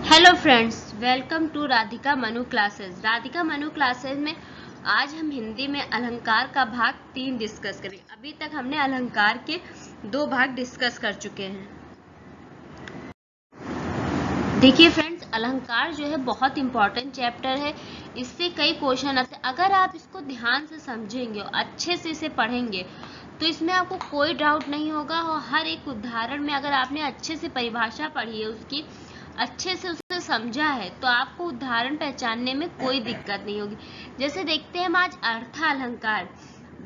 Hello friends, welcome to Radhika Manu classes. Radhika Manu classes में आज हम हिंदी में अलंकार का भाग 3 डिस्कस करें। अभी तक हमने अलंकार के 2 भाग डिस्कस कर चुके हैं। देखिए फ्रेंड्स, अलंकार जो है बहुत इंपॉर्टेंट चैप्टर है। इससे कई क्वेश्चन आते हैं। अगर आप इसको ध्यान से समझेंगे और अच्छे से इसे पढ़ेंगे तो इसमें आपको कोई डाउट नहीं होगा। और हर एक उदाहरण में अगर आपने अच्छे से परिभाषा पढ़ी है, उसकी अच्छे से उसे समझा है, तो आपको उदाहरण पहचानने में कोई दिक्कत नहीं होगी। जैसे देखते हैं हम आज अर्थालंकार।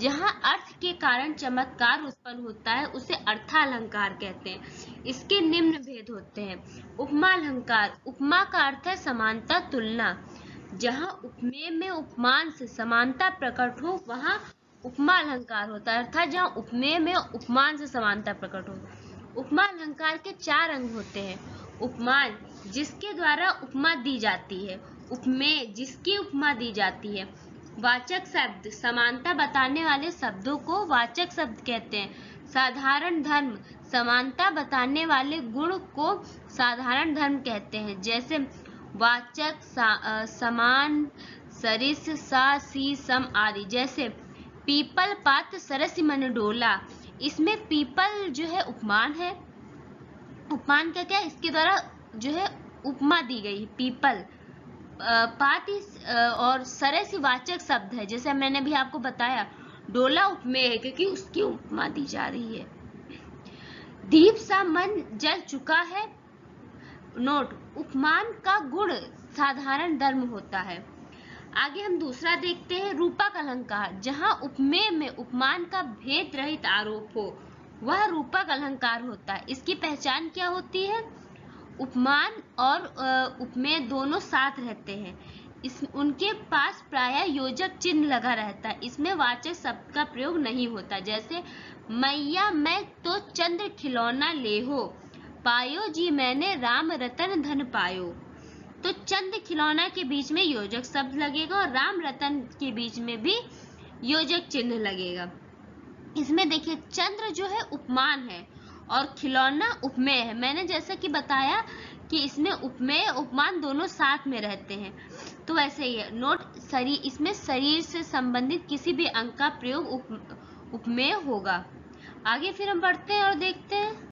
जहाँ अर्थ के कारण चमत्कार उत्पन्न होता है उसे अर्थालंकार कहते हैं। इसके निम्न भेद होते हैं। उपमा अलंकार। उपमा का अर्थ है समानता, तुलना। जहाँ उपमेय में उपमान से समानता प्रकट हो वहाँ उपमा अलंकार होता है, अर्थात जहाँ उपमेय में उपमान से समानता प्रकट हो। उपमा अलंकार के 4 अंग होते हैं। उपमान, जिसके द्वारा उपमा दी जाती है। उपमेय, जिसकी उपमा दी जाती है। वाचक शब्द, समानता बताने वाले शब्दों को वाचक शब्द कहते हैं। साधारण धर्म, समानता बताने वाले गुण को साधारण धर्म कहते हैं। जैसे वाचक, समान, सरिस, सा, सी, सम आदि। जैसे पीपल पात सरस मन डोला। इसमें पीपल जो है उपमान है। उपमान का क्या, इसके द्वारा जो है उपमा दी गई। पीपल पाती और सरस वाचक शब्द है। जैसे मैंने भी आपको बताया, डोला उपमेय है क्योंकि उसकी उपमा दी जा रही है। दीप सा मन जल चुका है। नोट, उपमान का गुण साधारण धर्म होता है। आगे हम दूसरा देखते हैं, रूपक अलंकार। जहां उपमेय में उपमान का भेद रहित आरोप हो वह रूपक अलंकार होता है। इसकी पहचान क्या होती है? उपमान और उपमेय दोनों साथ रहते हैं। उनके पास प्रायः योजक चिन्ह लगा रहता है। इसमें वाचक शब्द का प्रयोग नहीं होता। जैसे मैया मैं तो चंद्र खिलौना ले हो, पायो जी मैंने राम रतन धन पायो। तो चंद्र खिलौना के बीच में योजक शब्द लगेगा और राम रतन के बीच में भी योजक चिन्ह लगेगा। इसमें देखिए, चंद्र जो है उपमान है और खिलौना उपमेय है। मैंने जैसा कि बताया कि इसमें उपमेय उपमान दोनों साथ में रहते हैं, तो ऐसे ही है। नोट, इसमें शरीर से संबंधित किसी भी अंग का प्रयोग उपमेय होगा। आगे फिर हम बढ़ते हैं और देखते हैं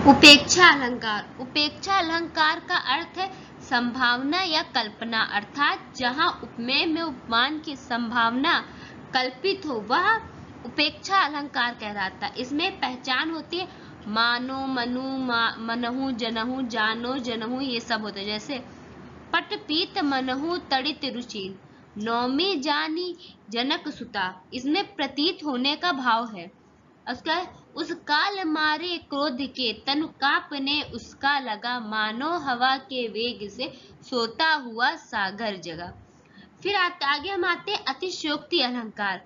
उपेक्षा अलंकार। उपेक्षा अलंकार का अर्थ है संभावना या कल्पना, अर्थात जहां उपमेय में उपमान की संभावना कल्पित हो वह उपेक्षा अलंकार कहलाता है। इसमें पहचान होती है मानो, मनु, मनहु, जनहु, जानो, जनहु, ये सब होते हैं। जैसे पट पीत मनहु तड़ित रुचि, नौमी जानी जनक सुता। इसमें प्रतीत होने का भाव है। उसका उस काल मारे क्रोध के तन कांपने उसका लगा, मानो हवा के वेग से सोता हुआ सागर जगा। फिर आगे हम आते हैं अतिशयोक्ति अलंकार।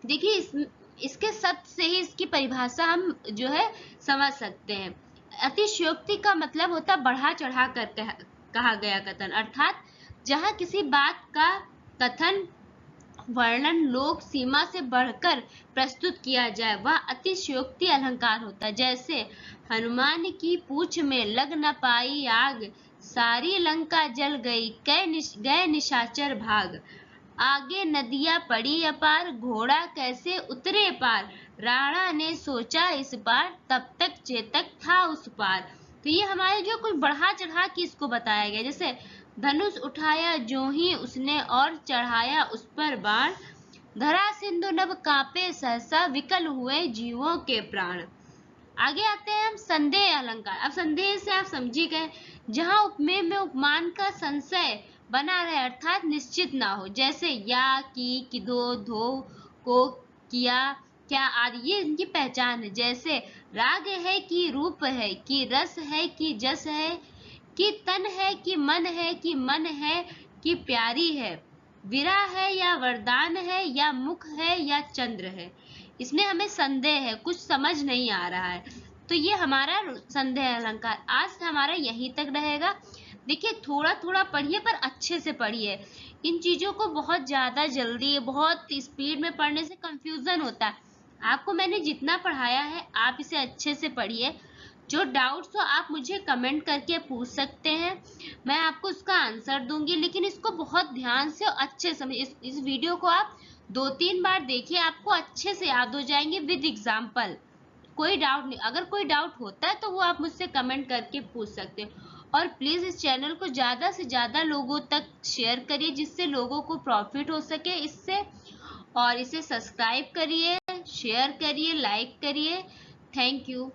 देखिए, इसके शब्द से ही इसकी परिभाषा हम जो है समझ सकते हैं। अतिशयोक्ति का मतलब होता है बढ़ा चढ़ा कर कहा गया कथन, अर्थात जहां किसी बात का कथन, वर्णन लोक सीमा से बढ़कर प्रस्तुत किया जाए वह अतिशयोक्ति अलंकार होता है। जैसे हनुमान की पूंछ में लग न पाई आग, सारी लंका जल गई, गए निशाचर भाग। आगे नदियां पड़ी अपार, घोड़ा कैसे उतरे पार, राणा ने सोचा इस पार, तब तक चेतक था उस पार। तो ये हमारे जो कुछ बढ़ा चढ़ा के इसको बताया गया। जैसे धनुष उठाया जो ही उसने और चढ़ाया उस पर बाण, धरा सिंधु नभ कांपे सहसा, विकल हुए जीवों के प्राण। आगे आते हैं हम संदेह अलंकार। अब संदेह से आप समझी गए, जहां उपमेय में उपमान का संशय बना रहे, अर्थात निश्चित ना हो। जैसे या, की, किधो, धो, को, किया, क्या आदि, ये इनकी पहचान है। जैसे राग है कि रूप है, कि रस है, कि जस है, कि तन है, कि मन है, कि मन है, कि प्यारी है, विरा है या वरदान है, या मुख है या चंद्र है। इसमें हमें संदेह है, कुछ समझ नहीं आ रहा है, तो ये हमारा संदेह अलंकार। आज हमारा यहीं तक रहेगा। देखिए, थोड़ा थोड़ा पढ़िए पर अच्छे से पढ़िए। इन चीजों को बहुत ज्यादा जल्दी, बहुत स्पीड में पढ़ने से कंफ्यूजन होता है। आपको मैंने जितना पढ़ाया है आप इसे अच्छे से पढ़िए। जो डाउट्स हो आप मुझे कमेंट करके पूछ सकते हैं, मैं आपको उसका आंसर दूंगी। लेकिन इसको बहुत ध्यान से और अच्छे से इस वीडियो को आप 2-3 बार देखिए, आपको अच्छे से याद हो जाएंगे विद एग्जाम्पल। कोई डाउट नहीं, अगर कोई डाउट होता है तो वो आप मुझसे कमेंट करके पूछ सकते हो। और प्लीज इस चैनल को ज्यादा से ज्यादा लोगों तक शेयर करिए, जिससे लोगों को प्रॉफिट हो सके इससे। और इसे सब्सक्राइब करिए, शेयर करिए, लाइक करिए। Thank you.